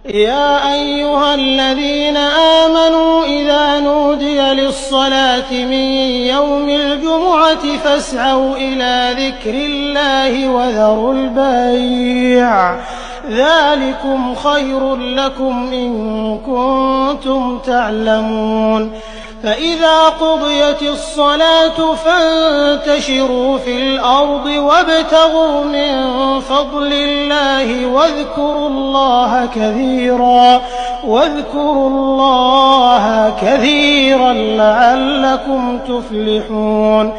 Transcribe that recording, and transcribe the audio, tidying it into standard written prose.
يا أيها الذين آمنوا إذا نودي للصلاة من يوم الجمعة فاسعوا إلى ذكر الله وذروا البيع ذلكم خير لكم إن كنتم تعلمون فإذا قضيت الصلاة فانتشروا في الأرض وابتغوا من فضل الله واذكروا الله كثيرا لعلكم تفلحون